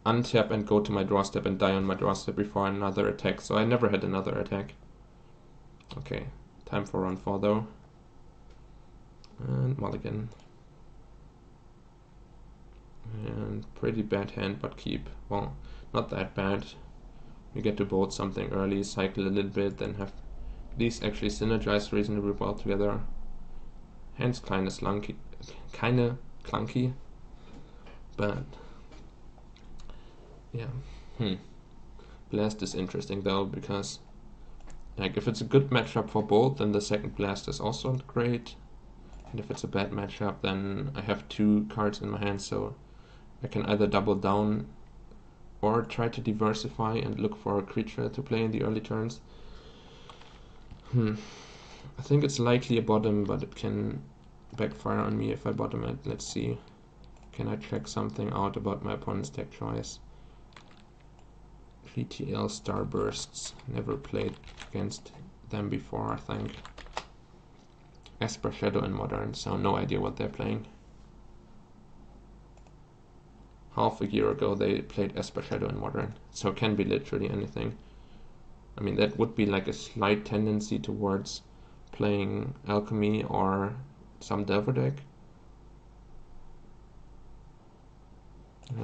untap and go to my draw step and die on my draw step before another attack, so I never had another attack. Okay, time for round 4 though. And mulligan. And pretty bad hand, but keep. Well, not that bad. We get to bolt something early, cycle a little bit, then have these actually synergize reasonably well together. Hand's kinda clunky, but yeah. Blast is interesting though, because like if it's a good matchup for both, then the second blast is also great. And if it's a bad matchup, then I have 2 cards in my hand, so I can either double down or try to diversify and look for a creature to play in the early turns. I think it's likely a bottom, but it can backfire on me if I bottom it. Let's see. Can I check something out about my opponent's deck choice? GTL Starbursts. Never played against them before, I think. Esper Shadow and Modern, so no idea what they're playing. Half a year ago they played Esper Shadow and Modern, so it can be literally anything. I mean, that would be like a slight tendency towards playing Alchemy or some Delver deck.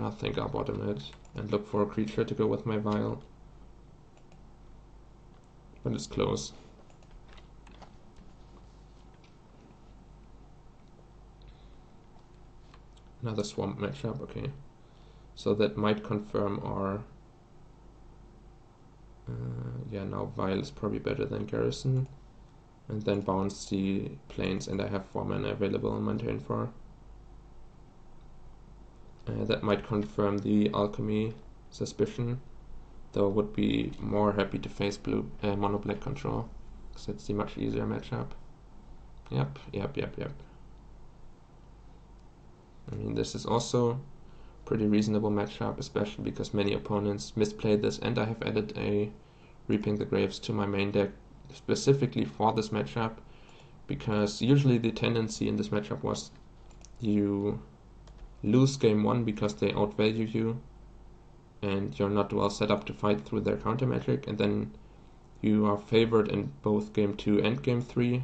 I think I'll bottom it and look for a creature to go with my Vial. But it's close. Another Swamp matchup, okay. So that might confirm our... yeah, now Vial is probably better than Garrison. And then bounce the planes, and I have 4 mana available on my turn 4. That might confirm the Alchemy suspicion, though I would be more happy to face blue mono black control, because it's the much easier matchup. Yep. I mean, this is also pretty reasonable matchup, especially because many opponents misplayed this, and I have added a Reaping the Graves to my main deck specifically for this matchup, because usually the tendency in this matchup was you lose game 1 because they outvalue you and you're not well set up to fight through their counter magic, and then you are favored in both game 2 and game 3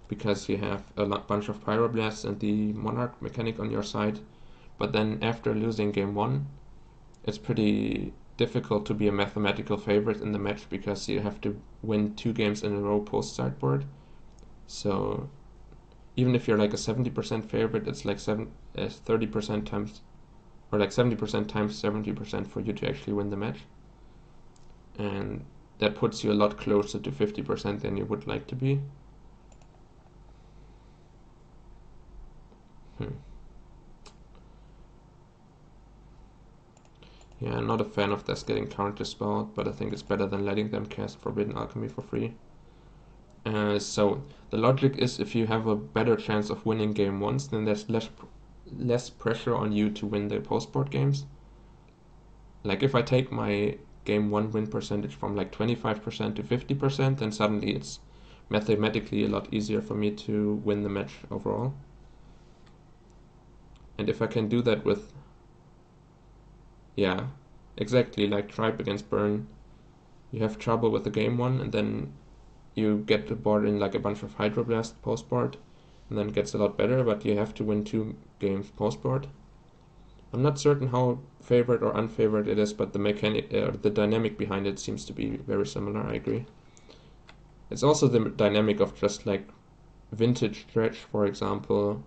because you have a bunch of Pyroblasts and the Monarch mechanic on your side. But then after losing game 1, it's pretty difficult to be a mathematical favorite in the match, because you have to win 2 games in a row post sideboard. So even if you're like a 70% favorite, it's like 30% times, or like 70% times 70% for you to actually win the match. And that puts you a lot closer to 50% than you would like to be. Yeah, I'm not a fan of this getting counterspelled, but I think it's better than letting them cast Forbidden Alchemy for free. So the logic is, if you have a better chance of winning game 1s, then there's less pressure on you to win the post-board games. Like if I take my game 1 win percentage from like 25% to 50%, then suddenly it's mathematically a lot easier for me to win the match overall. And if I can do that with, yeah, exactly like Tribe against Burn, you have trouble with the game 1, and then you get the board in like a bunch of Hydroblast post-board, and then it gets a lot better, but you have to win 2 games post-board. I'm not certain how favored or unfavored it is, but the mechanic, the dynamic behind it seems to be very similar, I agree. It's also the dynamic of just like vintage Dredge, for example,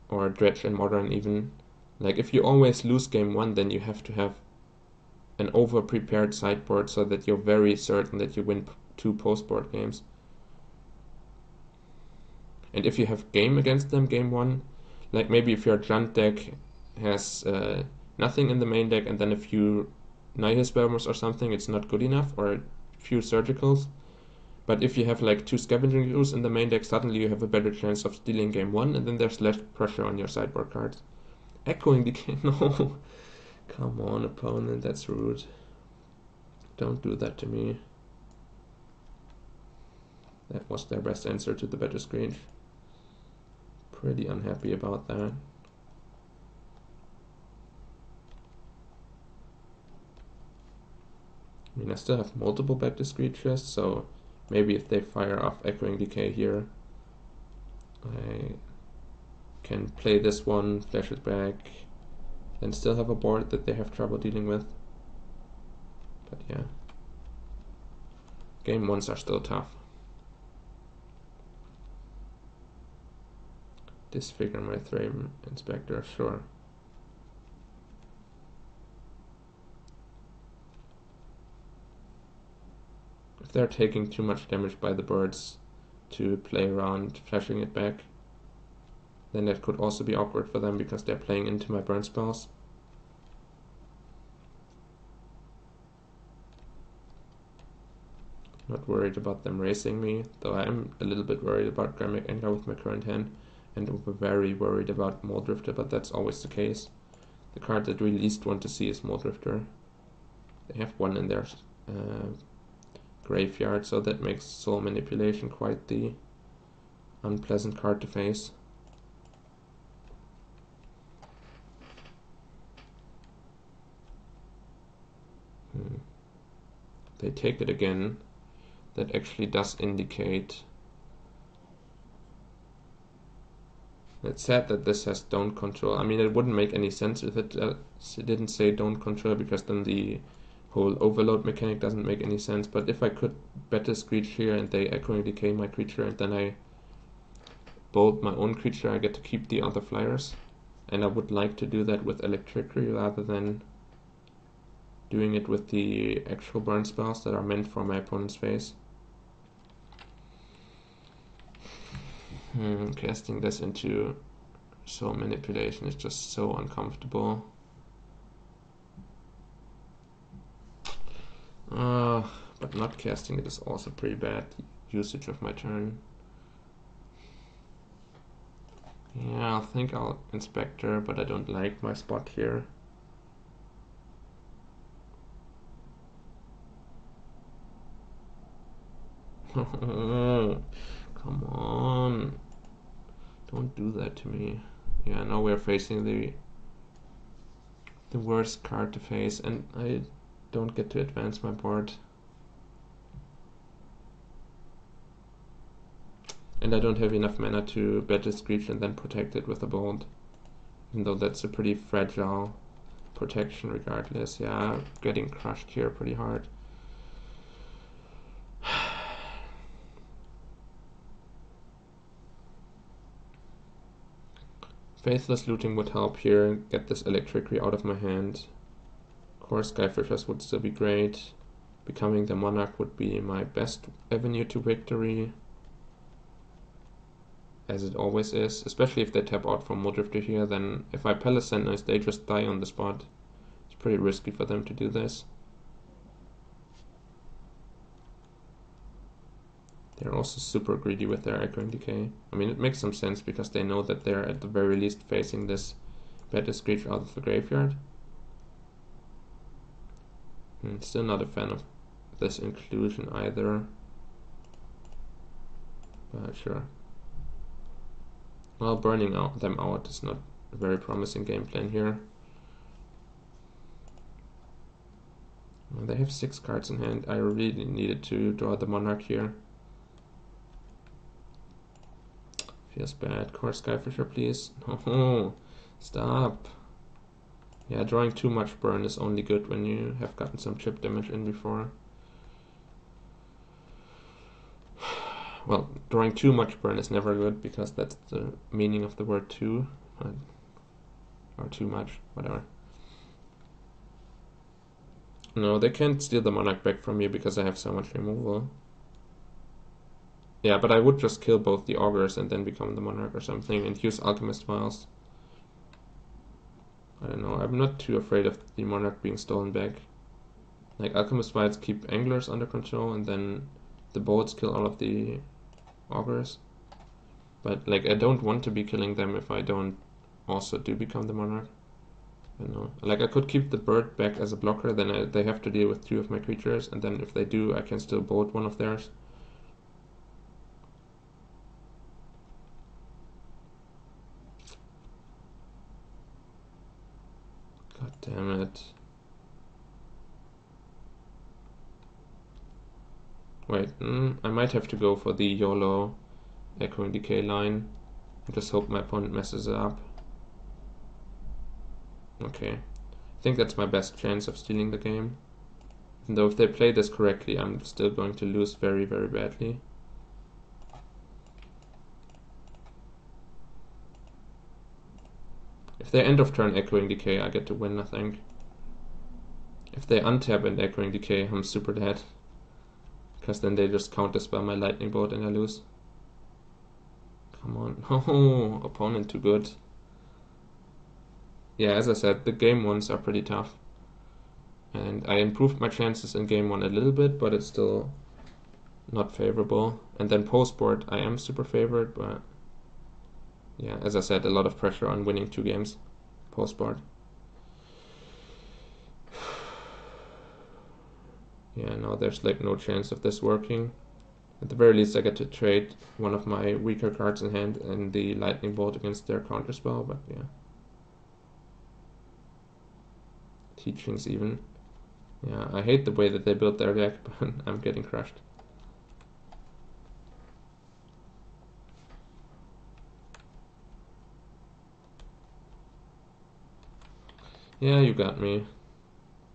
or Dredge in Modern even. Like if you always lose game 1, then you have to have an over-prepared sideboard so that you're very certain that you win 2 post-board games. And if you have game against them game 1, like maybe if your Junt deck has nothing in the main deck and then a few Nihilist Bombers or something, it's not good enough, or a few Surgicals. But if you have like 2 Scavenging Ooze in the main deck, suddenly you have a better chance of stealing game 1, and then there's less pressure on your sideboard cards. Echoing Decay, no. Come on, opponent, that's rude. Don't do that to me. That was their best answer to the better screen. Pretty unhappy about that. I mean, I still have multiple back disc creatures, so maybe if they fire off Echoing Decay here, I can play this one, flash it back, and still have a board that they have trouble dealing with. But yeah, game ones are still tough. Disfigure my Thrame Inspector, sure. If they're taking too much damage by the birds to play around flashing it back, then that could also be awkward for them because they're playing into my burn spells. Not worried about them racing me, though I am a little bit worried about Granic Angler with my current hand, and very worried about Moldrifter, but that's always the case. The card that we least want to see is Moldrifter. They have one in their graveyard, so that makes Soul Manipulation quite the unpleasant card to face. They take it again. That actually does indicate. It's sad that this has don't control. I mean, it wouldn't make any sense if it didn't say don't control, because then the whole overload mechanic doesn't make any sense. But if I could better Screech here and they Echoing Decay my creature and then I bolt my own creature, I get to keep the other flyers. And I would like to do that with Electricity rather than doing it with the actual burn spells that are meant for my opponent's face. Casting this into Soul Manipulation is just so uncomfortable. But not casting it is also pretty bad usage of my turn. Yeah, I think I'll Inspector, but I don't like my spot here. Come on. Don't do that to me. Yeah, now we're facing the worst card to face, and I don't get to advance my board. And I don't have enough mana to better Screech and then protect it with a bolt. Even though that's a pretty fragile protection regardless. Yeah, getting crushed here pretty hard. Faithless Looting would help here, get this Electricity out of my hand. Of course, Skyfishers would still be great. Becoming the Monarch would be my best avenue to victory, as it always is, especially if they tap out from Moldrifter here. Then if I Palace Sentinels, they just die on the spot. It's pretty risky for them to do this. They're also super greedy with their Echoing Decay. I mean, it makes some sense because they know that they're at the very least facing this better Screech out of the graveyard. Still not a fan of this inclusion either. But sure. Well, burning them out is not a very promising game plan here. Well, they have 6 cards in hand. I really needed to draw the Monarch here. Feels bad. Core Skyfisher, please. Oh, stop. Yeah, drawing too much burn is only good when you have gotten some chip damage in before. Well, drawing too much burn is never good because that's the meaning of the word too. Or too much, whatever. No, they can't steal the Monarch back from me because I have so much removal. Yeah, but I would just kill both the Augurs and then become the Monarch or something and use Alchemist Vials. I don't know, I'm not too afraid of the Monarch being stolen back. Like, Alchemist Vials keep Anglers under control and then the bolts kill all of the Augurs. But, like, I don't want to be killing them if I don't also do become the Monarch. I don't know. Like, I could keep the bird back as a blocker, then they have to deal with 2 of my creatures, and then if they do, I can still bolt one of theirs. God damn it. Wait, I might have to go for the YOLO Echoing Decay line and just hope my opponent messes it up. Okay, I think that's my best chance of stealing the game. Even though if they play this correctly, I'm still going to lose very, very badly. If they end of turn Echoing Decay, I get to win, I think. If they untap and Echoing Decay, I'm super dead. Because then they just counterspell my Lightning Bolt and I lose. Come on. Oh, opponent too good. Yeah, as I said, the game ones are pretty tough. And I improved my chances in game one a little bit, but it's still not favorable. And then post-board, I am super favored, but yeah, as I said, a lot of pressure on winning 2 games post-board. Yeah, now there's like no chance of this working. At the very least, I get to trade one of my weaker cards in hand and the Lightning Bolt against their counterspell, but yeah. Teachings even. Yeah, I hate the way that they built their deck, but I'm getting crushed. Yeah, you got me.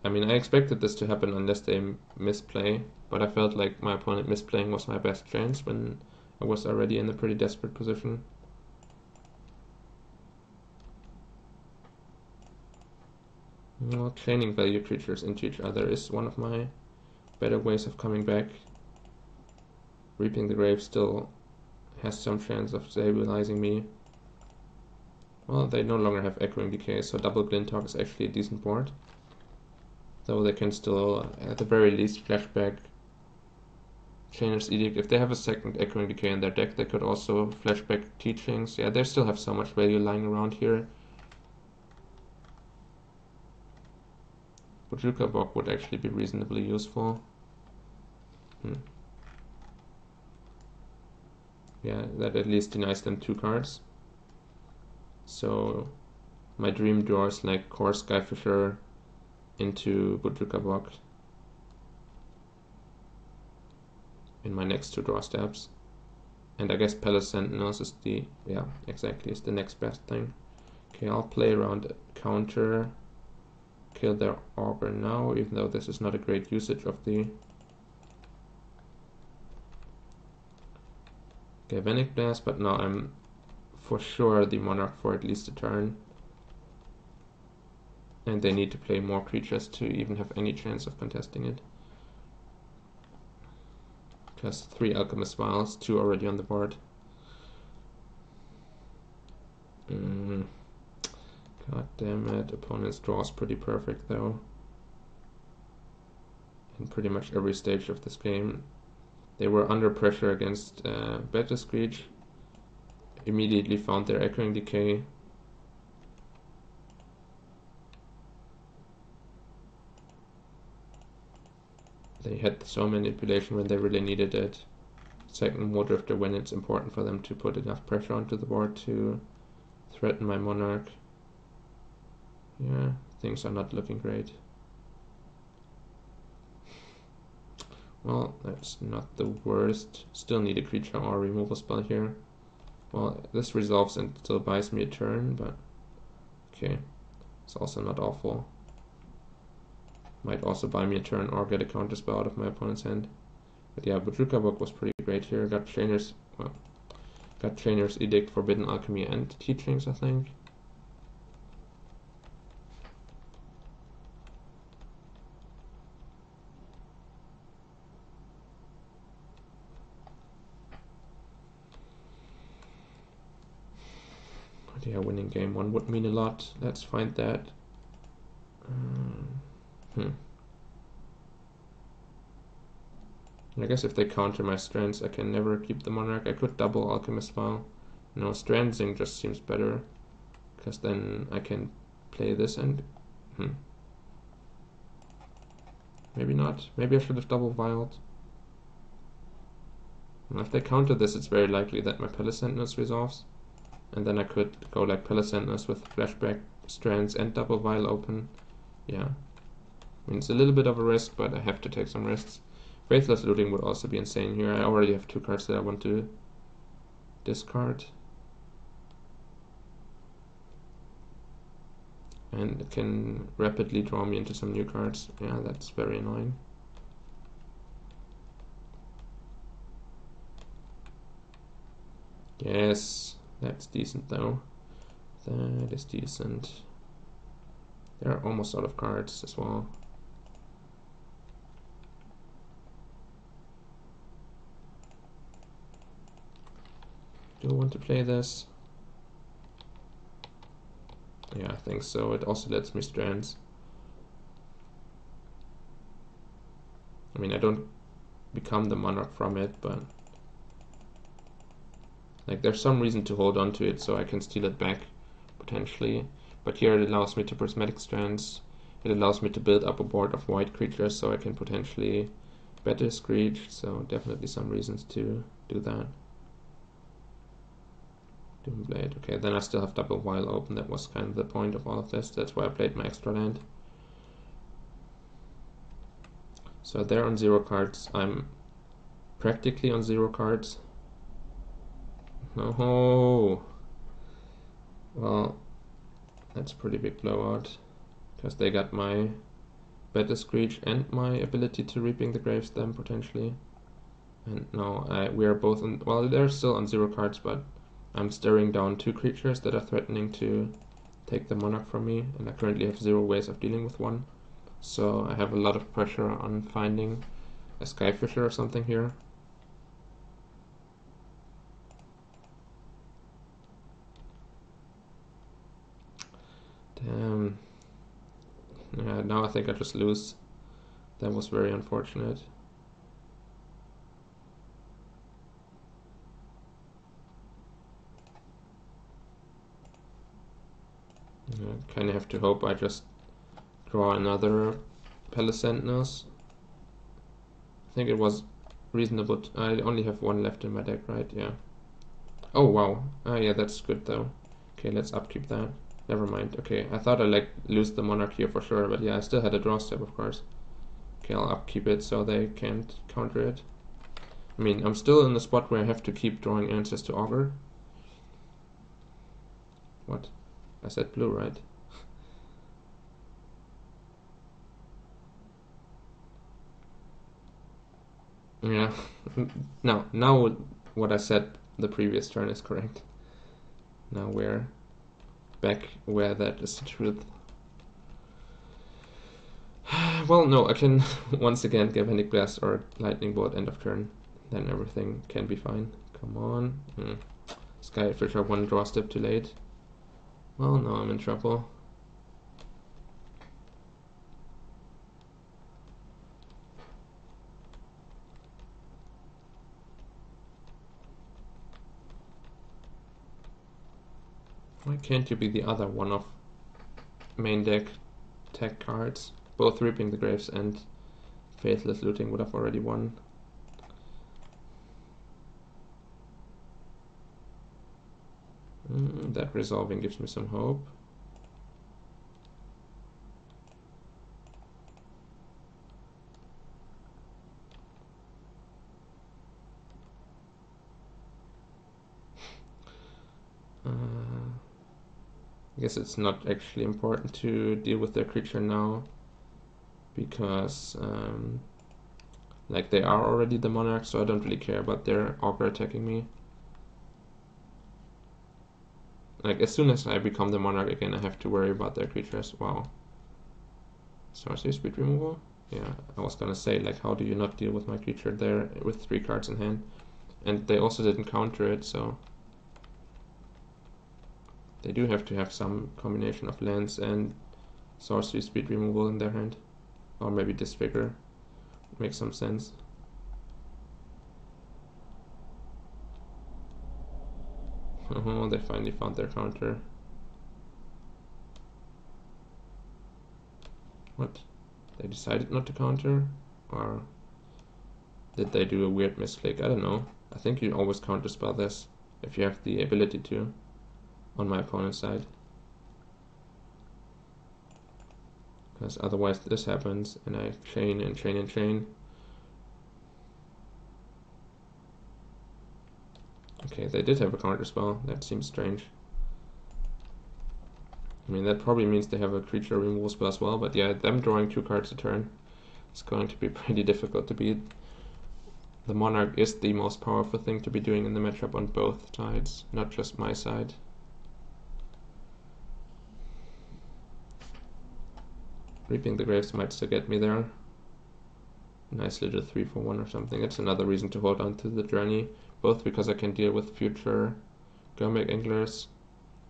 I mean, I expected this to happen unless they misplay, but I felt like my opponent misplaying was my best chance when I was already in a pretty desperate position. Well, chaining value creatures into each other is one of my better ways of coming back. Reaping the Grave still has some chance of stabilizing me. Well, they no longer have Echoing Decay, so double Glinthawk is actually a decent board. Though they can still, at the very least, flashback Chainer's Edict. If they have a second Echoing Decay in their deck, they could also flashback Teachings. Yeah, they still have so much value lying around here. Bojuka Bog would actually be reasonably useful. Yeah, that at least denies them 2 cards. So my dream draws like Core Skyfisher into Bojuka Bog in my next 2 draw steps. And I guess Palace Sentinels is the, yeah, exactly, is the next best thing. Okay, I'll play around counter, kill their Augur now, even though this is not a great usage of the Galvanic Blast, but now I'm for sure the Monarch for at least a turn. And they need to play more creatures to even have any chance of contesting it. Because 3 Alchemist Vials, 2 already on the board. God damn it, opponent's draw is pretty perfect though. In pretty much every stage of this game. They were under pressure against Battle Screech. Immediately found their Echoing Decay. They had so manipulation when they really needed it. Second War Drifter when it's important for them to put enough pressure onto the board to threaten my Monarch. Yeah, things are not looking great. Well, that's not the worst. Still need a creature or removal spell here. Well, this resolves and still buys me a turn, but okay. It's also not awful. Might also buy me a turn or get a counter spell out of my opponent's hand. But yeah, Bojuka Bog was pretty great here. Got Chainer's Edict, Forbidden Alchemy, and Teachings, I think. But yeah, winning game 1 would mean a lot. Let's find that. I guess if they counter my Strands, I can never keep the Monarch. I could double Alchemist Vial. No, Strandsing just seems better, because then I can play this and... Maybe not. Maybe I should have double Vialed. If they counter this, it's very likely that my Palace Sentinels resolves. And then I could go like Palace Sentinels with Flashback, Strands, and double Vial open. Yeah. I mean, it's a little bit of a risk, but I have to take some risks. Faithless Looting would also be insane here. I already have 2 cards that I want to discard. And it can rapidly draw me into some new cards. Yeah, that's very annoying. Yes, that's decent though. That is decent. They're almost out of cards as well. Do I want to play this? Yeah, I think so. It also lets me strands. I mean, I don't become the Monarch from it, but like there's some reason to hold on to it so I can steal it back potentially. But here it allows me to prismatic strands. It allows me to build up a board of white creatures so I can potentially better Screech. So definitely some reasons to do that. Doomblade. Okay, then I still have double Wild open. That was kind of the point of all of this. That's why I played my extra land. So they're on 0 cards. I'm practically on 0 cards. No. Well, that's a pretty big blowout. Because they got my better Screech and my ability to Reaping the Graves then potentially. And no, we are both on, well, they're still on 0 cards, but I'm staring down 2 creatures that are threatening to take the Monarch from me, and I currently have 0 ways of dealing with one. So I have a lot of pressure on finding a Skyfisher or something here. Damn. Yeah, now I think I just lose. That was very unfortunate. I kind of have to hope I just draw another Palace Sentinels. I think it was reasonable. I only have 1 left in my deck, right? Yeah. Oh, wow. Ah, yeah, that's good though. Okay, let's upkeep that. Never mind. Okay, I thought I lose the Monarch here for sure, but yeah, I still had a draw step, of course. Okay, I'll upkeep it so they can't counter it. I mean, I'm still in the spot where I have to keep drawing answers to Augur. What? I said blue, right? Yeah. Now what I said the previous turn is correct. Now we're back where that is the truth. Well, no, I can once again Galvanic Blast or Lightning Bolt end of turn. Then everything can be fine. Come on. Skyfisher 1 draw step too late. Well, now I'm in trouble. Why can't you be the other one of main deck tech cards? Both Reaping the Graves and Faithless Looting would have already won. That resolving gives me some hope. I guess it's not actually important to deal with their creature now, because like they are already the Monarch, so I don't really care about their Augur attacking me. Like as soon as I become the Monarch again, I have to worry about their creatures. Wow. Sorcery Speed removal? Yeah, I was gonna say, like, how do you not deal with my creature there with 3 cards in hand? And they also didn't counter it, so they do have to have some combination of lands and sorcery speed removal in their hand. Or maybe Disfigure. Makes some sense. Oh, they finally found their counter. What? They decided not to counter? Or did they do a weird misclick? I don't know. I think you always counterspell this if you have the ability to on my opponent's side. Because otherwise this happens and I chain and chain and chain. Okay, they did have a counter spell. That seems strange. I mean, that probably means they have a creature removal spell as well, but yeah, them drawing 2 cards a turn is going to be pretty difficult to beat. The Monarch is the most powerful thing to be doing in the matchup on both sides, not just my side. Reaping the Graves might still get me there. Nice little 3 for 1 or something. It's another reason to hold on to the journey, both because I can deal with future Gurmag Anglers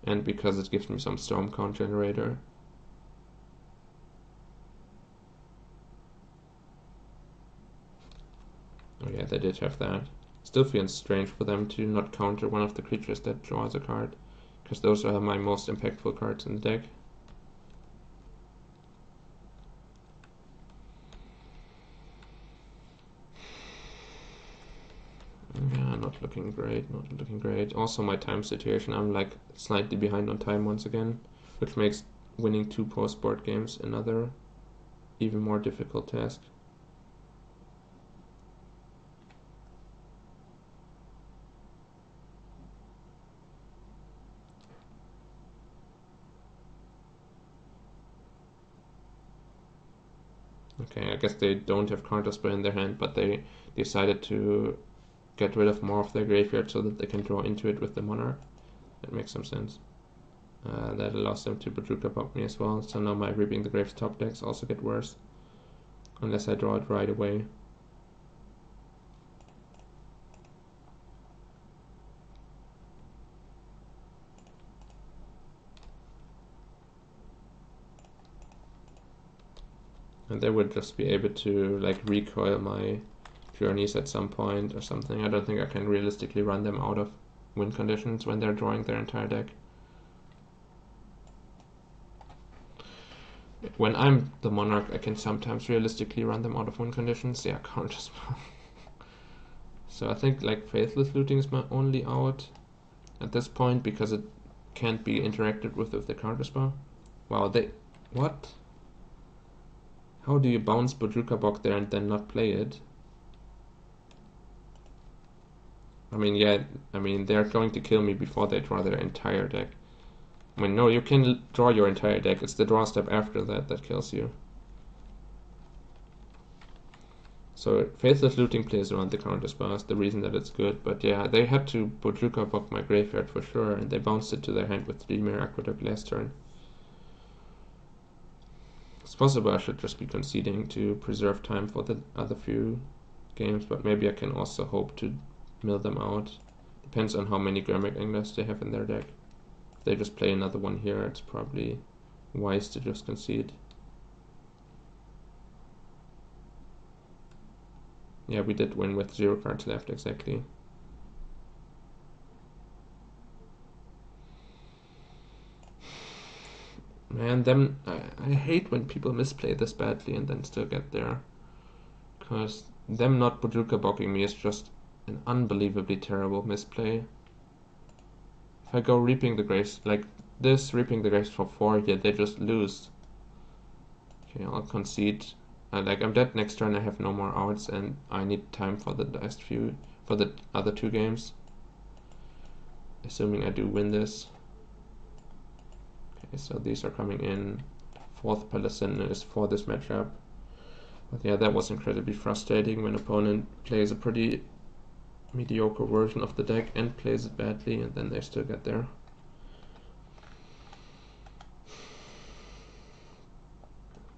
and because it gives me some storm count generator. Oh yeah, they did have that. Still feels strange for them to not counter one of the creatures that draws a card, because those are my most impactful cards in the deck. Yeah, not looking great, not looking great. Also my time situation, I'm like slightly behind on time once again, which makes winning 2 post-board games another even more difficult task. Okay, I guess they don't have counterspell in their hand, but they decided to get rid of more of their graveyard so that they can draw into it with the Monarch. That makes some sense. That allows them to Bojuka Bog me as well, so now my Reaping the Graves top decks also get worse. Unless I draw it right away. And they would just be able to like recoil my journeys at some point or something. I don't think I can realistically run them out of win conditions when they're drawing their entire deck. When I'm the Monarch, I can sometimes realistically run them out of win conditions. Yeah, counterspell. So I think like Faithless Looting is my only out at this point because it can't be interacted with the counterspell. Wow, they... what? How do you bounce Bojuka Bog there and then not play it? I mean, yeah, I mean, they're going to kill me before they draw their entire deck. I mean, no, you can draw your entire deck. It's the draw step after that that kills you. So Faithless Looting plays around the counterspell is the reason that it's good. But yeah, they had to Bojuka Bog my graveyard for sure, and they bounced it to their hand with Dreamer Aqueduct last turn. It's possible I should just be conceding to preserve time for the other few games, but maybe I can also hope to mill them out. Depends on how many Gurmag Anglers they have in their deck. If they just play another one here, it's probably wise to just concede. Yeah, we did win with 0 cards left, exactly. Man, them I hate when people misplay this badly and then still get there. Because them not Bojuka Bogging me is just an unbelievably terrible misplay. If I go Reaping the Graves, like this, Reaping the Graves for 4 here, they just lose. Okay, I'll concede. Like, I'm dead next turn, I have no more outs, and I need time for the last few, for the other 2 games. Assuming I do win this. Okay, so these are coming in. 4th Paladin is for this matchup. But yeah, that was incredibly frustrating when opponent plays a pretty mediocre version of the deck and plays it badly, and then they still get there.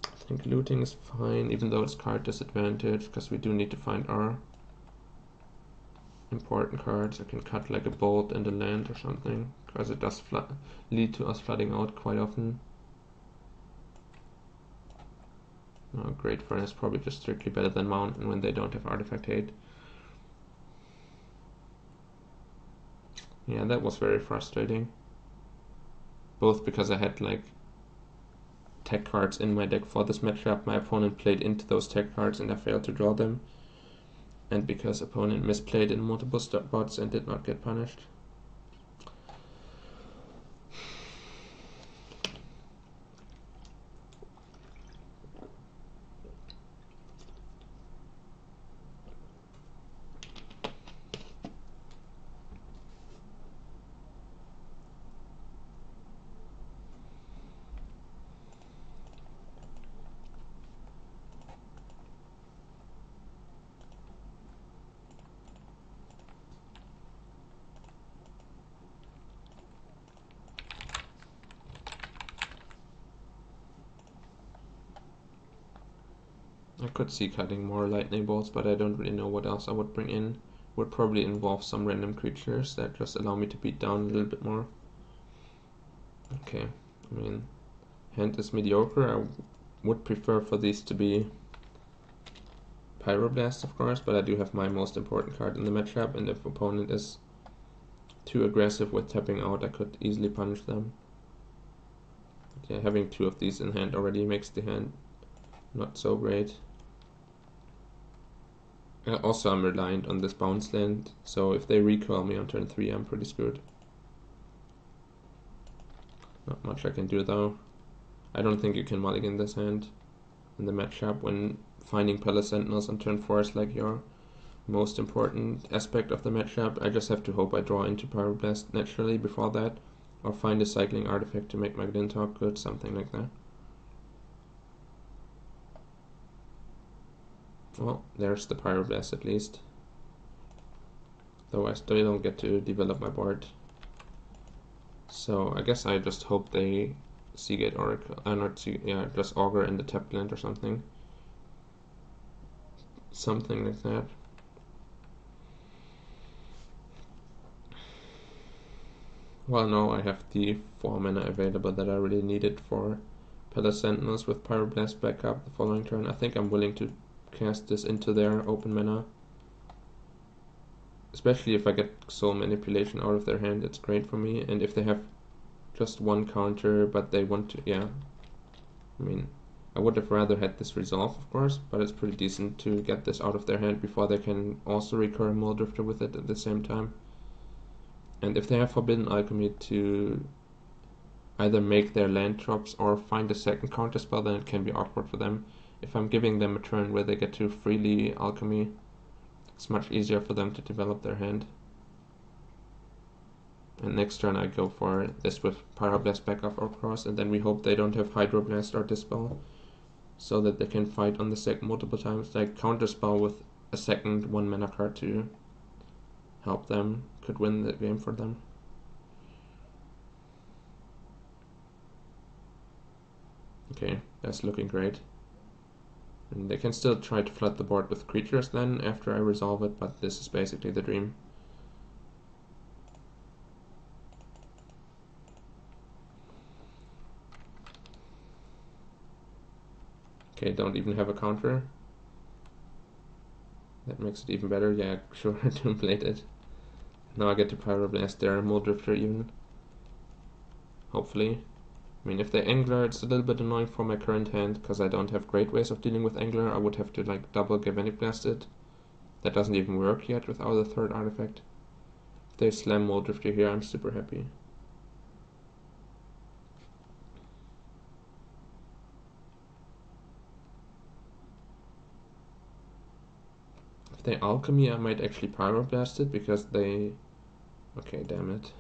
I think looting is fine, even though it's card disadvantage, because we do need to find our important cards. I can cut like a bolt and a land or something, because it does lead to us flooding out quite often. Oh, Great Furnace probably just strictly better than Mountain when they don't have Artifact Hate. Yeah, that was very frustrating. Both because I had like tech cards in my deck for this matchup, my opponent played into those tech cards and I failed to draw them. And because opponent misplayed in multiple spots and did not get punished. I could see cutting more lightning bolts, but I don't really know what else I would bring in. Would probably involve some random creatures that just allow me to beat down a little bit more. Okay, I mean, hand is mediocre. I would prefer for these to be Pyroblast, of course, but I do have my most important card in the matchup, and if opponent is too aggressive with tapping out, I could easily punish them. But yeah, having two of these in hand already makes the hand not so great. Also, I'm reliant on this bounce land, so if they recoil me on turn 3, I'm pretty screwed. Not much I can do though. I don't think you can mulligan this hand in the matchup when finding Palace Sentinels on turn 4 is like your most important aspect of the matchup. I just have to hope I draw into Pyroblast naturally before that, or find a cycling artifact to make my Glinthawk good, something like that. Well, there's the Pyroblast at least. Though I still don't get to develop my board. So I guess I just hope they Seagate Oracle, just Augur in the tapped land or something. Something like that. Well, no, I have the 4 mana available that I really needed for Palace Sentinels with Pyroblast backup the following turn. I think I'm willing to cast this into their open mana. Especially if I get Soul Manipulation out of their hand, it's great for me. And if they have just one counter, but they want to, yeah. I mean, I would have rather had this resolve, of course, but it's pretty decent to get this out of their hand before they can also recur Muldrifter with it at the same time. And if they have Forbidden Alchemy to either make their land drops or find a second counter spell, then it can be awkward for them. If I'm giving them a turn where they get to freely alchemy, it's much easier for them to develop their hand. And next turn I go for this with Pyroblast backup, of course, and then we hope they don't have Hydroblast or Dispel, so that they can fight on the sec multiple times, like counterspell with a second 1 mana card to help them, could win the game for them. Okay, that's looking great. And they can still try to flood the board with creatures then after I resolve it, but this is basically the dream. Okay, don't even have a counter. That makes it even better. Yeah, sure, Doomblade it. Now I get to Pyroblast their Muldrifter even. Hopefully. I mean, if they Angler, it's a little bit annoying for my current hand, because I don't have great ways of dealing with Angler. I would have to like double Galvanic Blast it. That doesn't even work yet without the third artifact. If they slam Muldrifter here, I'm super happy. If they Alchemy, I might actually Pyroblast it, because they... Okay, damn it.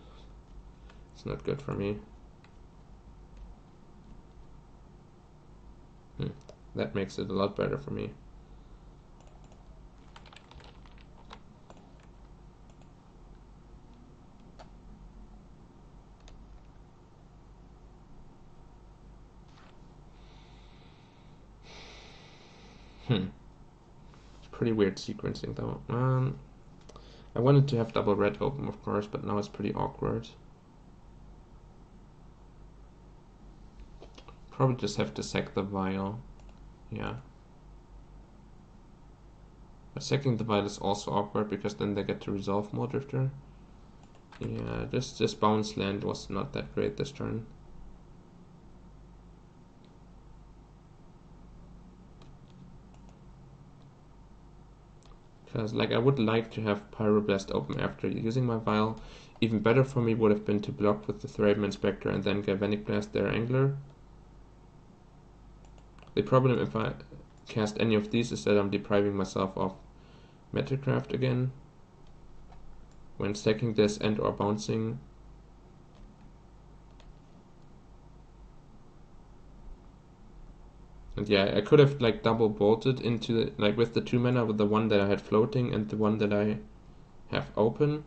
It's not good for me. That makes it a lot better for me. It's pretty weird sequencing though. I wanted to have double red open, of course, but now it's pretty awkward. Probably just have to sack the vial. Yeah. But sacking the vial is also awkward because then they get to resolve Muldrifter. Yeah, this bounce land was not that great this turn. Because like I would like to have Pyroblast open after using my vial. Even better for me would have been to block with the Thraben Inspector and then Galvanic Blast their Angler. The problem if I cast any of these is that I'm depriving myself of Metacraft again when stacking this and or bouncing. And yeah, I could have like double bolted into like with the 2 mana with the one that I had floating and the one that I have open.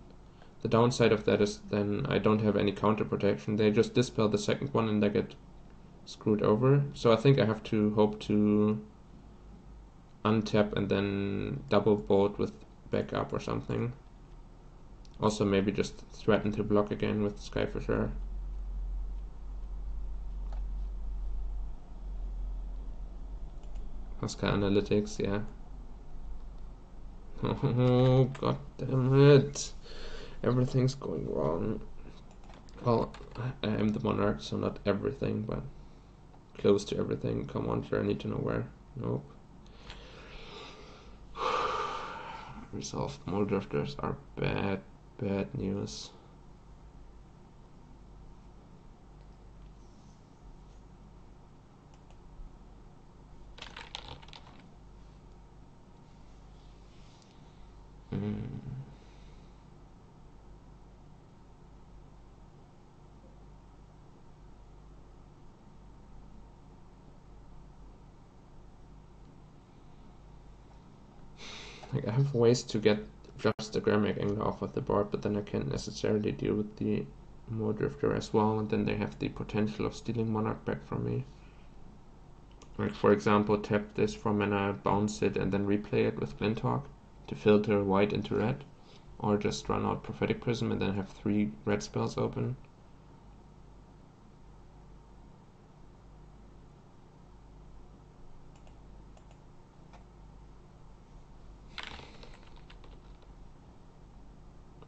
The downside of that is then I don't have any counter protection. They just dispel the second one and I get screwed over. So I think I have to hope to untap and then double bolt with backup or something. Also maybe just threaten to block again with Skyfisher. Oscar Analytics, yeah. Oh, god damn it. Everything's going wrong. Well, I am the Monarch, so not everything, but close to everything. Come on, sure, I need to know where. Nope. Resolved mole drifters are bad news. Like, I have ways to get just the Grammac Angler off of the board, but then I can't necessarily deal with the Mole Drifter as well, and then they have the potential of stealing Monarch back from me. Like, for example, tap this for mana, bounce it, and then replay it with Glinthawk to filter white into red, or just run out Prophetic Prism and then have 3 red spells open.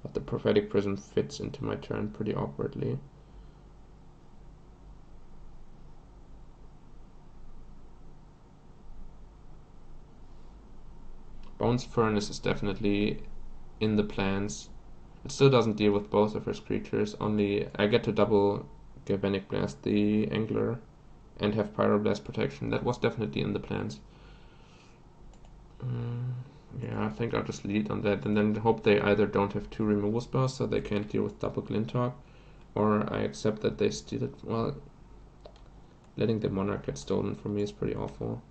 But the Prophetic Prism fits into my turn pretty awkwardly. Bones Furnace is definitely in the plans. It still doesn't deal with both of his creatures, only I get to double Galvanic Blast the Angler and have Pyroblast protection. That was definitely in the plans. Yeah, I think I'll just lead on that and then hope they either don't have 2 removal spells so they can't deal with double Glinthawk, or I accept that they steal it. Well, letting the Monarch get stolen from me is pretty awful.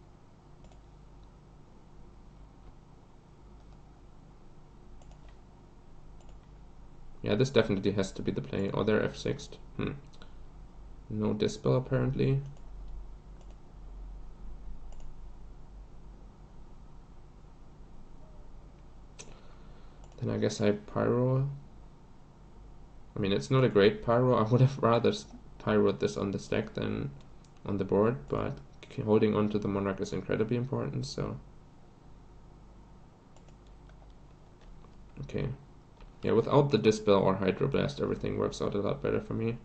Yeah, this definitely has to be the play. Oh, they're F6'd. No Dispel apparently. Then I guess I Pyro. I mean, it's not a great Pyro. I would have rather Pyroed this on the stack than on the board, but holding on to the Monarch is incredibly important, so... Okay. Yeah, without the Dispel or Hydroblast, everything works out a lot better for me.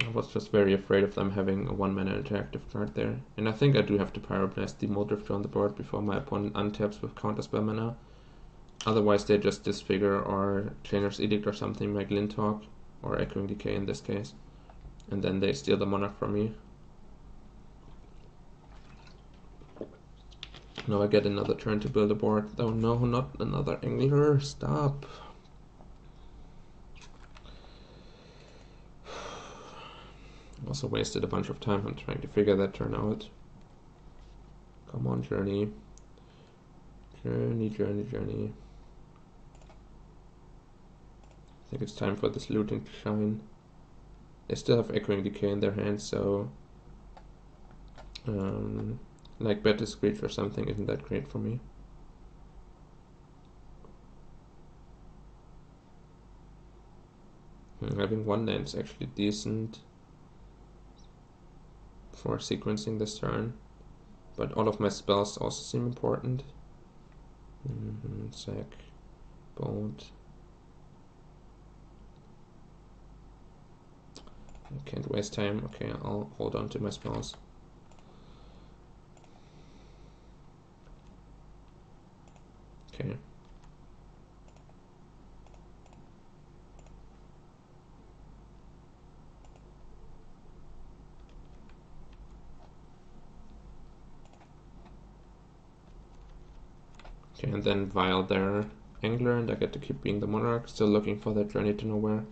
I was just very afraid of them having a 1-mana interactive card there. And I think I do have to Pyroblast the Mole Drifter on the board before my opponent untaps with counterspell mana. Otherwise they just Disfigure or Chainer's Edict or something like Glinthawk, or Echoing Decay in this case. And then they steal the Monarch from me. Now I get another turn to build a board. Oh no, not another Angler, stop. Also wasted a bunch of time on trying to figure that turn out. Come on, Journey. Journey. I think it's time for this looting to shine. They still have Echoing Decay in their hands, so... like Battle Screech or something isn't that great for me. Having 1 land's actually decent for sequencing this turn, but all of my spells also seem important. Sack, Bolt. I can't waste time. Okay, I'll hold on to my spells. Okay. Okay, and then Vial their Angler, and I get to keep being the Monarch, still looking for that Journey to Nowhere.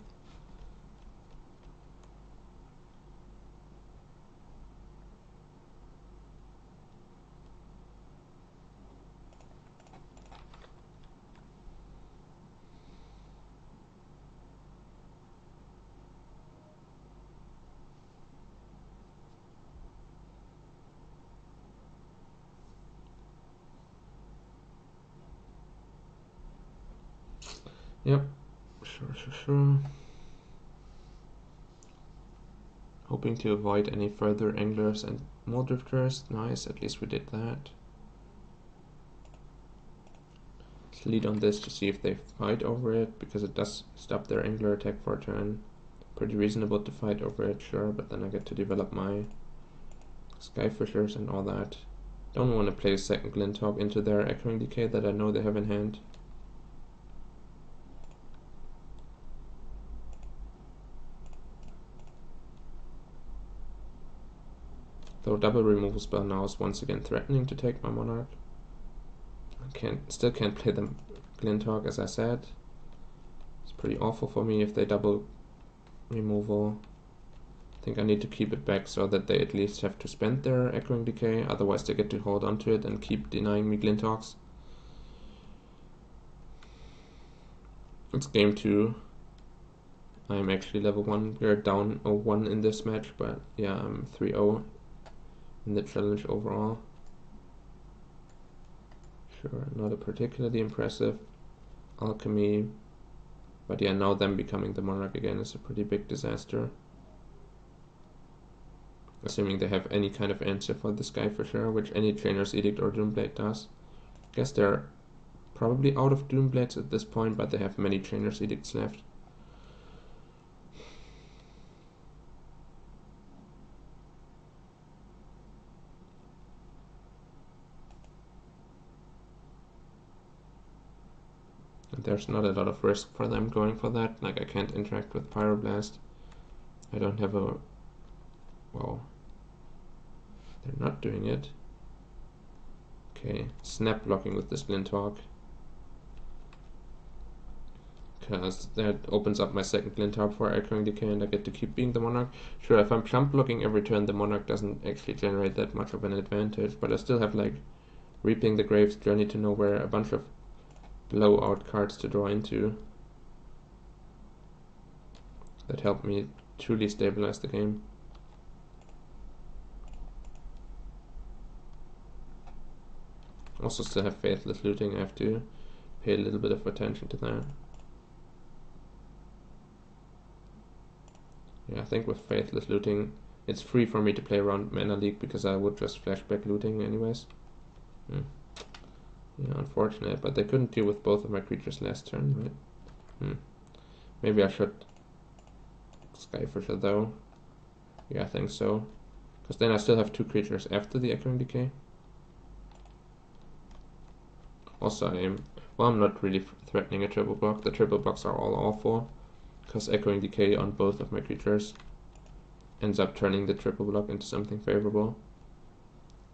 Yep, sure. Hoping to avoid any further anglers and more drifters. Nice, at least we did that. Let's lead on this to see if they fight over it, because it does stop their angler attack for a turn. Pretty reasonable to fight over it, sure, but then I get to develop my Skyfishers and all that. Don't want to play a second Glinthawk into their Echoing Decay that I know they have in hand. Though double removal spell now is once again threatening to take my Monarch. I still can't play the Glinthawk, as I said. It's pretty awful for me if they double removal. I think I need to keep it back so that they at least have to spend their Echoing Decay, otherwise they get to hold onto it and keep denying me Glinthawks. It's game 2. I'm actually level 1. We're down 0-1 in this match, but yeah, I'm 3-0 in the challenge overall. Sure, not a particularly impressive alchemy, but yeah, now them becoming the Monarch again is a pretty big disaster. Assuming they have any kind of answer for the Skyfisher, which any Trainer's Edict or Doomblade does. Guess they're probably out of Doomblades at this point, but they have many Trainer's Edicts left. And there's not a lot of risk for them going for that. Like, I can't interact with Pyroblast. I don't have a... Well, they're not doing it. Okay, snap blocking with this Glinthawk. Because that opens up my second Glinthawk for Echoing Decay and I get to keep being the Monarch. Sure, if I'm jump blocking every turn, the Monarch doesn't actually generate that much of an advantage, but I still have like Reaping the Graves, Journey to Nowhere, a bunch of blowout cards to draw into that help me truly stabilize the game. Also still have Faithless Looting, I have to pay a little bit of attention to that. Yeah, I think with Faithless Looting, it's free for me to play around Mana Leak because I would just flashback looting anyways. Yeah, unfortunate, but they couldn't deal with both of my creatures last turn, right? Maybe I should Skyfisher though. Yeah, I think so. Because then I still have 2 creatures after the Echoing Decay. Also, I'm not really threatening a triple block. The triple blocks are all awful, because Echoing Decay on both of my creatures ends up turning the triple block into something favorable.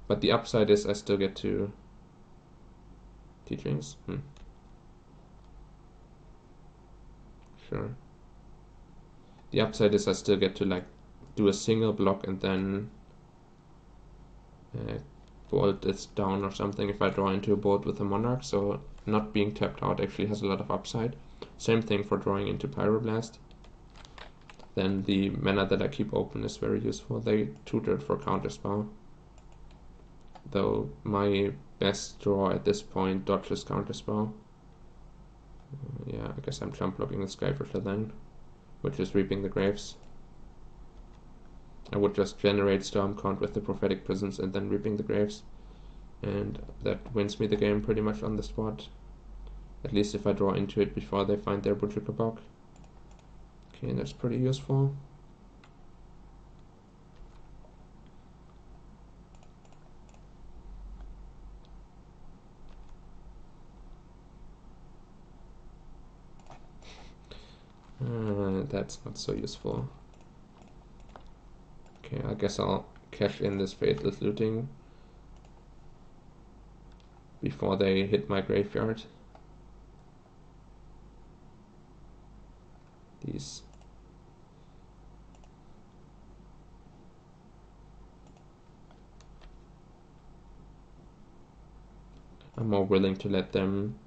But the upside is I still get to Teachings. Sure. The upside is I still get to like do a single block and then bolt this down or something if I draw into a bolt with a Monarch, so not being tapped out actually has a lot of upside. Same thing for drawing into Pyroblast. Then the mana that I keep open is very useful. They tutored for Counterspell. Though my best draw at this point dodges Counterspell. Yeah, I guess I'm jump blocking the Skyfisher then, which is Reaping the Graves. I would just generate Stormcount with the Prophetic Prisms and then Reaping the Graves, and that wins me the game pretty much on the spot. At least if I draw into it before they find their Butcherkabok. Okay, that's pretty useful. That's not so useful. Okay, I guess I'll cash in this Faithless Looting before they hit my graveyard. These. I'm more willing to let them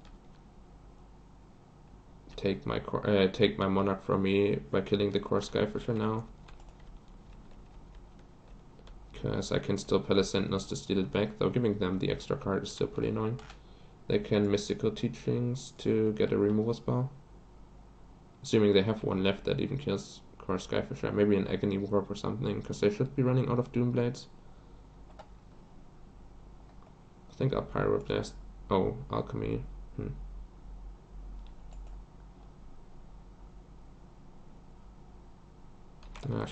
take my Monarch from me by killing the core Skyfisher now. Because I can still Palace Sentinels to steal it back, though giving them the extra card is still pretty annoying. They can Mystical Teachings to get a removal spell. Assuming they have one left that even kills Core Skyfisher. Maybe an Agony Warp or something, because they should be running out of Doomblades. I think I'll Pyroblast. Oh, Alchemy.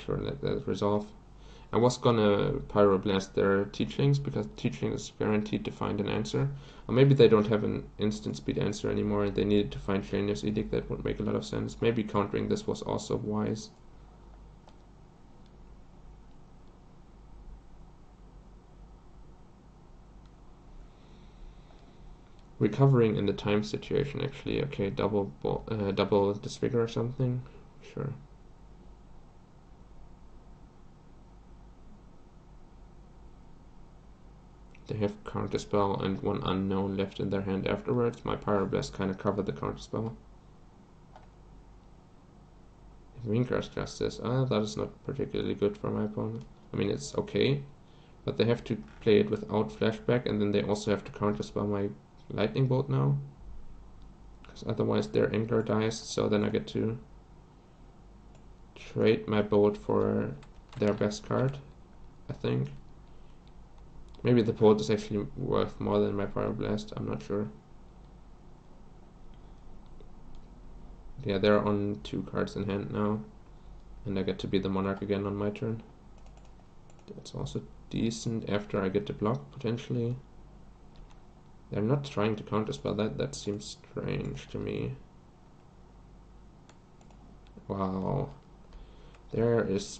Sure, let that resolve. I was gonna Pyroblast their Teachlings, because Teachling is guaranteed to find an answer. Or maybe they don't have an instant speed answer anymore and they needed to find Shaner's Edict. That would make a lot of sense. Maybe countering this was also wise. Recovering in the time situation, actually. Okay, double Disfigure or something. Sure. They have Counterspell and one unknown left in their hand afterwards. My Pyroblast kind of covered the Counterspell. Rinkar's Justice. That is not particularly good for my opponent. I mean, it's okay, but they have to play it without Flashback, and then they also have to Counterspell my Lightning Bolt now. Because otherwise their Angler dies, so then I get to trade my Bolt for their best card, I think. Maybe the Bolt is actually worth more than my Pyroblast, I'm not sure. Yeah, they're on 2 cards in hand now, and I get to be the Monarch again on my turn. That's also decent after I get to block, potentially. They're not trying to counterspell that seems strange to me. Wow. There is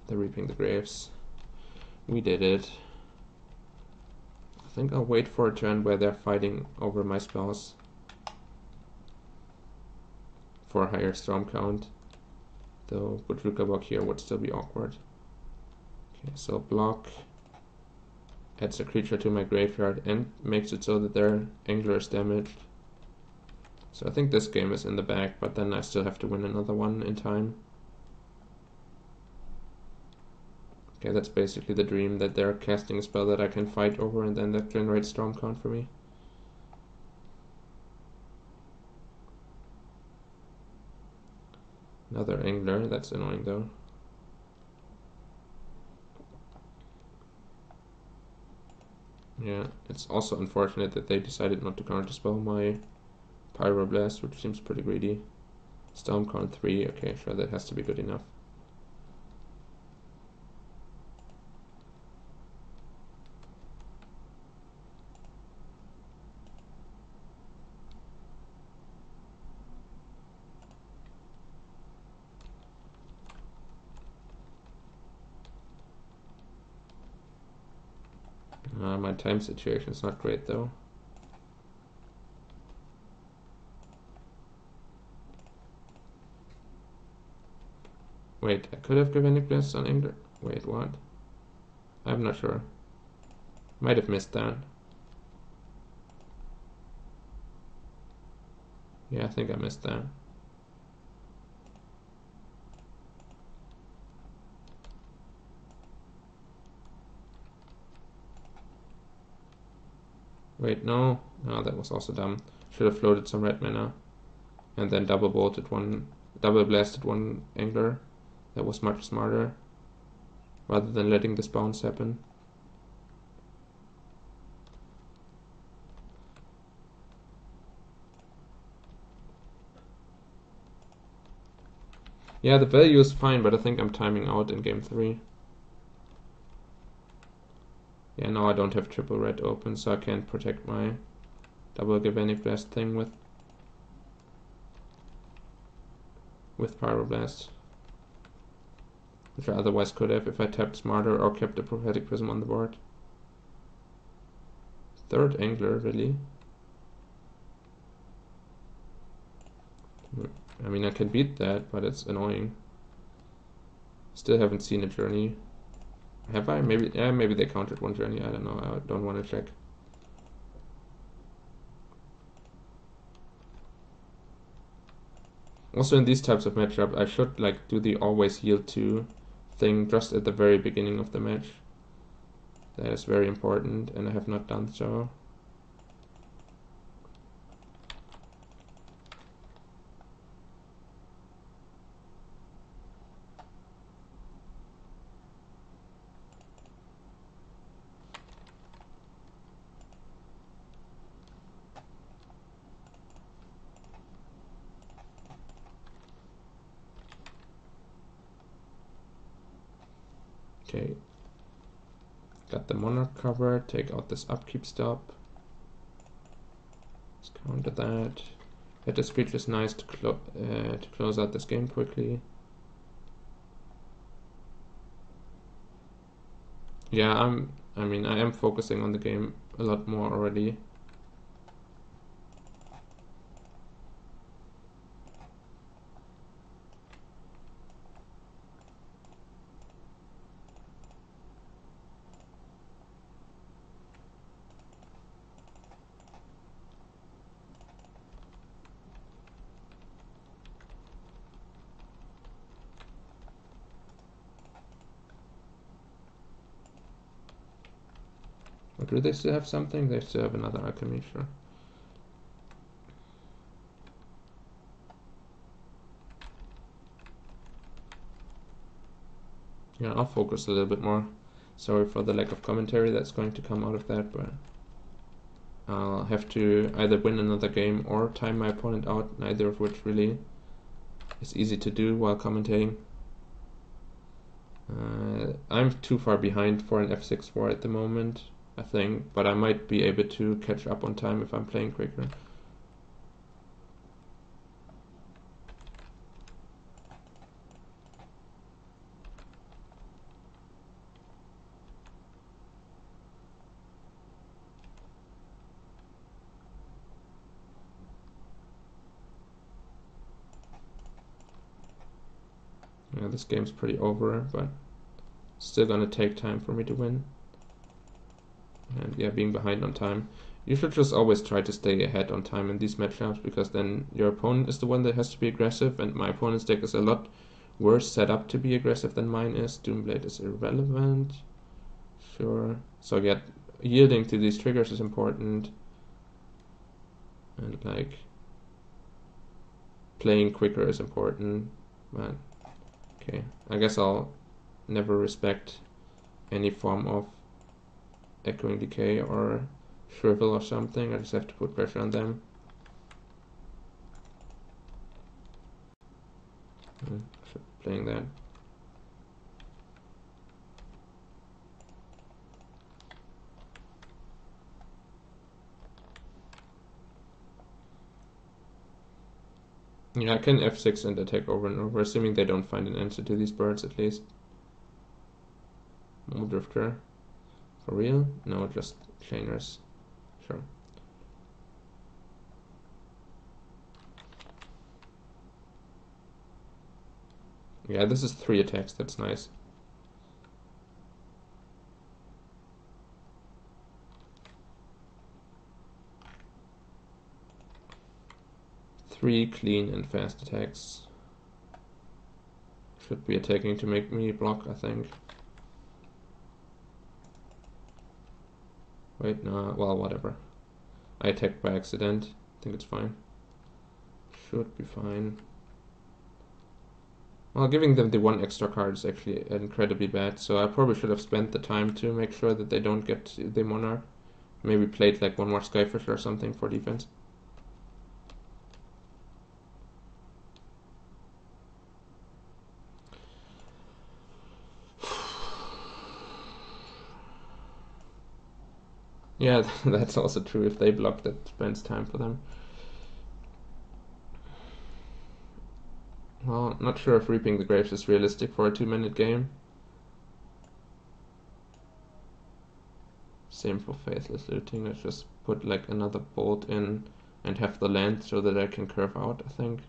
the Reaping the Graves. We did it. I think I'll wait for a turn where they're fighting over my spells for a higher storm count. Though Budrukabok here would still be awkward. Okay, so block adds a creature to my graveyard and makes it so that their Angler is damaged. So I think this game is in the bag, but then I still have to win another one in time. Okay, that's basically the dream, that they're casting a spell that I can fight over and then that generates storm count for me. Another Angler, that's annoying though. Yeah, it's also unfortunate that they decided not to counterspell my Pyroblast, which seems pretty greedy. Storm count 3, okay, sure, that has to be good enough. My time situation is not great though. Wait, I could have given Nicholas on Angler. Wait, what? I'm not sure. Might have missed that. Yeah, I think I missed that. Wait, no, that was also dumb. Should have floated some red mana and then double blasted one Angler. That was much smarter, rather than letting this bounce happen. Yeah, the value is fine, but I think I'm timing out in game 3. Yeah, now I don't have triple red open, so I can't protect my double Galvanic Blast thing with Pyroblast, which I otherwise could have if I tapped smarter or kept the Prophetic Prism on the board. Third Angler, really? I mean, I can beat that, but it's annoying. Still haven't seen a journey. Have I? Maybe, yeah, maybe they counted one journey. I don't know. I don't want to check. Also, in these types of matchup, I should like do the always yield to thing just at the very beginning of the match. That is very important, and I have not done so. Okay. Got the Monarch covered, take out this upkeep stop. Let's counter that. Hit the Screech is nice to close out this game quickly. Yeah, I am focusing on the game a lot more already. Or do they still have something? They still have another alchemy, sure. Yeah, I'll focus a little bit more. Sorry for the lack of commentary that's going to come out of that, but I'll have to either win another game or time my opponent out, neither of which really is easy to do while commentating. I'm too far behind for an f6 war at the moment, I think, but I might be able to catch up on time if I'm playing quicker. Yeah, this game's pretty over, but still gonna take time for me to win. And yeah, being behind on time. You should just always try to stay ahead on time in these matchups, because then your opponent is the one that has to be aggressive, and my opponent's deck is a lot worse set up to be aggressive than mine is. Doomblade is irrelevant. Sure. So yeah, yielding to these triggers is important. And like playing quicker is important. But okay, I guess I'll never respect any form of echoing decay or shrivel or something. I just have to put pressure on them. Playing that. Yeah, I can f6 and attack over and over, assuming they don't find an answer to these birds at least. Mole Drifter. For real? No, just chainers. Sure. Yeah, this is 3 attacks, that's nice. Three clean and fast attacks. Should be attacking to make me block, I think. Wait, no, well, whatever. I attacked by accident. I think it's fine. Should be fine. Well, giving them the 1 extra card is actually incredibly bad, so I probably should have spent the time to make sure that they don't get the Monarch. Maybe played like 1 more Skyfish or something for defense. Yeah, that's also true. If they block, that spends time for them. Well, not sure if Reaping the Graves is realistic for a 2-minute game. Same for Faithless Looting. Let's just put like another bolt in and have the land so that I can curve out, I think.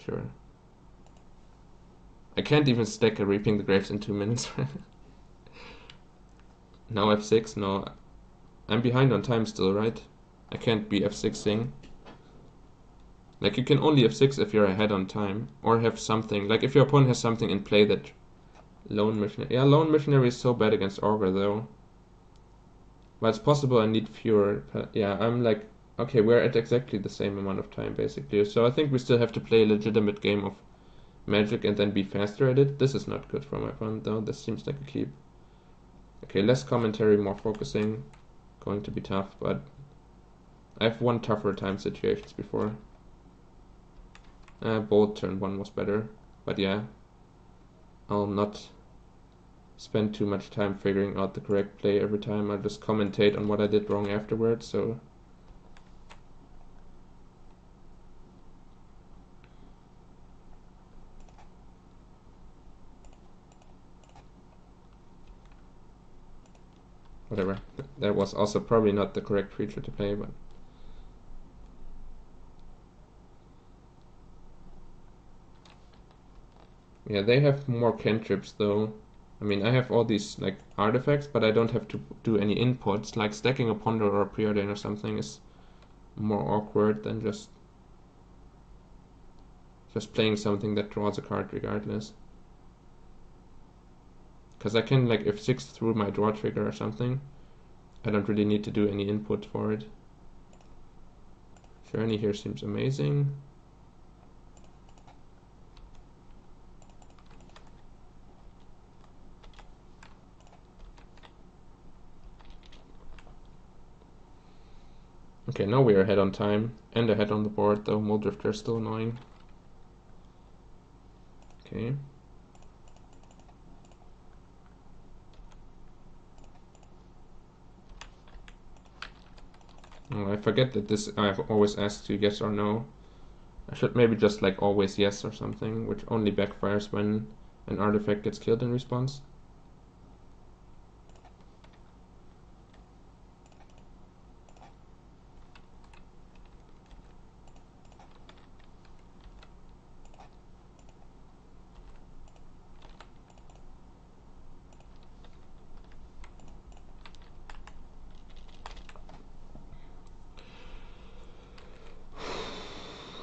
Sure. I can't even stack a Reaping the Graves in 2 minutes. Now f6? No. I'm behind on time still, right? I can't be f6ing. Like, you can only f6 if you're ahead on time, or have something. Like, if your opponent has something in play that... Lone Missionary... Yeah, Lone Missionary is so bad against Augur, though. But it's possible I need fewer... Yeah, I'm like... Okay, we're at exactly the same amount of time, basically. So I think we still have to play a legitimate game of Magic and then be faster at it. This is not good for my opponent, though. This seems like a keep. Okay, less commentary, more focusing. Going to be tough, but... I've won tougher time situations before. Bold turn 1 was better, but yeah. I'll not spend too much time figuring out the correct play every time. I'll just commentate on what I did wrong afterwards. So whatever. That was also probably not the correct creature to play, but yeah, they have more cantrips though. I mean, I have all these like artifacts, but I don't have to do any inputs. Like stacking a Ponder or a Preordain or something is more awkward than just playing something that draws a card regardless. Because I can like F6 through my draw trigger or something. I don't really need to do any input for it. Journey here seems amazing. Okay, now we are ahead on time and ahead on the board, though Muldrifter is still annoying. Okay. Oh, I forget that this I've always asked you yes or no. I should maybe just like always yes or something, which only backfires when an artifact gets killed in response.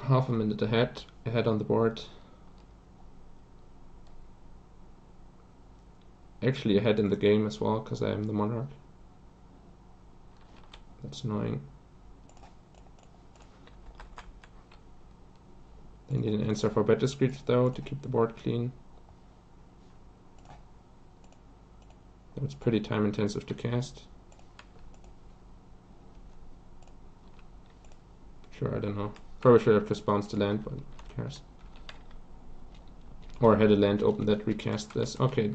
Half a minute ahead on the board. Actually ahead in the game as well, because I am the Monarch. That's annoying. They need an answer for Battle Screech though to keep the board clean. It's pretty time intensive to cast. Sure, I don't know. Probably should have just bounced the land, but who cares? Or had a land open that recast this. Okay,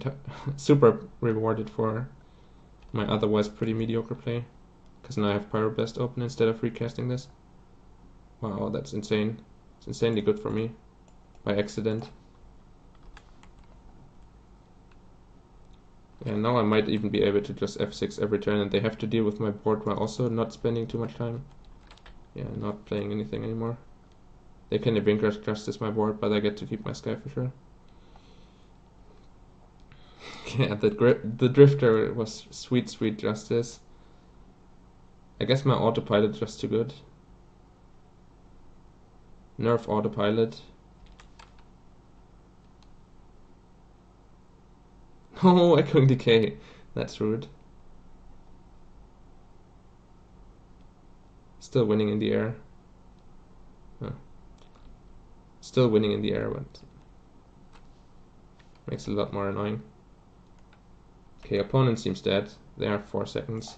super rewarded for my otherwise pretty mediocre play. Because now I have Pyroblast open instead of recasting this. Wow, that's insane. It's insanely good for me. By accident. Yeah, now I might even be able to just F6 every turn and they have to deal with my board while also not spending too much time. Yeah, not playing anything anymore. They can Evinker's Justice my board, but I get to keep my Sky for sure. Yeah, the Drifter was sweet, sweet justice. I guess my autopilot just too good. Nerf autopilot. Oh, Echoing Decay. That's rude. Still winning in the air. Huh. Still winning in the air, but makes it a lot more annoying. Okay, opponent seems dead. They are 4 seconds.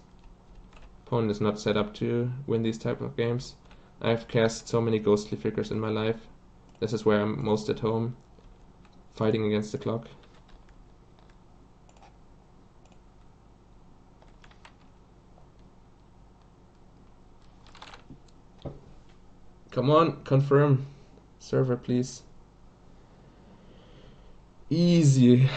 Opponent is not set up to win these type of games. I've cast so many ghostly figures in my life. This is where I'm most at home, fighting against the clock. Come on, confirm. Server, please. Easy.